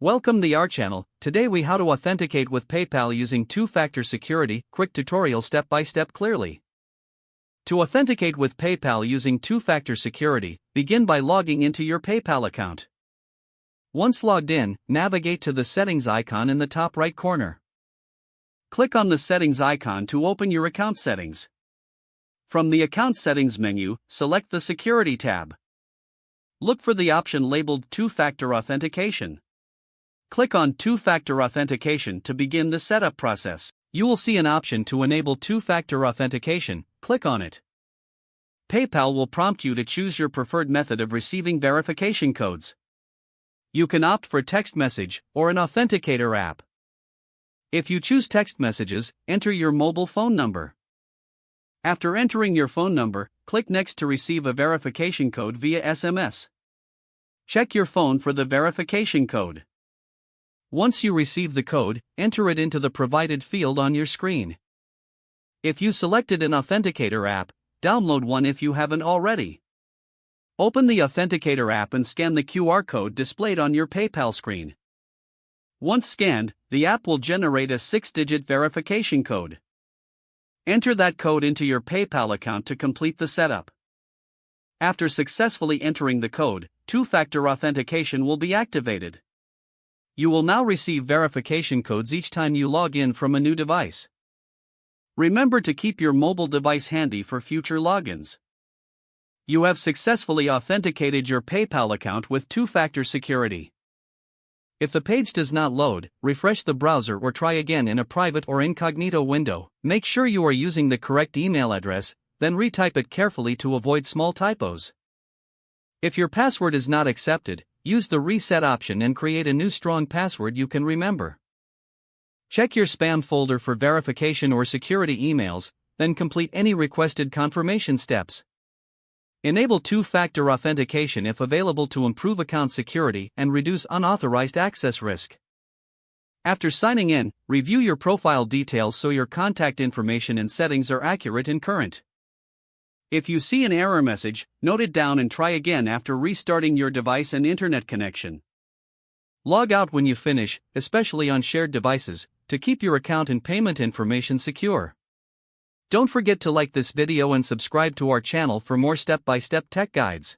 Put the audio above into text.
Welcome to our channel. Today we how to authenticate with PayPal using two-factor security. Quick tutorial step by step clearly. To authenticate with PayPal using two-factor security, begin by logging into your PayPal account. Once logged in, navigate to the settings icon in the top right corner. Click on the settings icon to open your account settings. From the account settings menu, select the security tab. Look for the option labeled two-factor authentication. Click on two-factor authentication to begin the setup process. You will see an option to enable two-factor authentication. Click on it. PayPal will prompt you to choose your preferred method of receiving verification codes. You can opt for text message or an authenticator app. If you choose text messages, enter your mobile phone number. After entering your phone number, click Next to receive a verification code via SMS. Check your phone for the verification code. Once you receive the code, enter it into the provided field on your screen. If you selected an authenticator app, download one if you haven't already. Open the authenticator app and scan the QR code displayed on your PayPal screen. Once scanned, the app will generate a 6-digit verification code. Enter that code into your PayPal account to complete the setup. After successfully entering the code, two-factor authentication will be activated. You will now receive verification codes each time you log in from a new device. Remember to keep your mobile device handy for future logins. You have successfully authenticated your PayPal account with two-factor security. If the page does not load, refresh the browser or try again in a private or incognito window. Make sure you are using the correct email address, then retype it carefully to avoid small typos. If your password is not accepted, use the reset option and create a new strong password you can remember. Check your spam folder for verification or security emails, then complete any requested confirmation steps. Enable two-factor authentication if available to improve account security and reduce unauthorized access risk. After signing in, review your profile details so your contact information and settings are accurate and current. If you see an error message, note it down and try again after restarting your device and internet connection. Log out when you finish, especially on shared devices, to keep your account and payment information secure. Don't forget to like this video and subscribe to our channel for more step-by-step tech guides.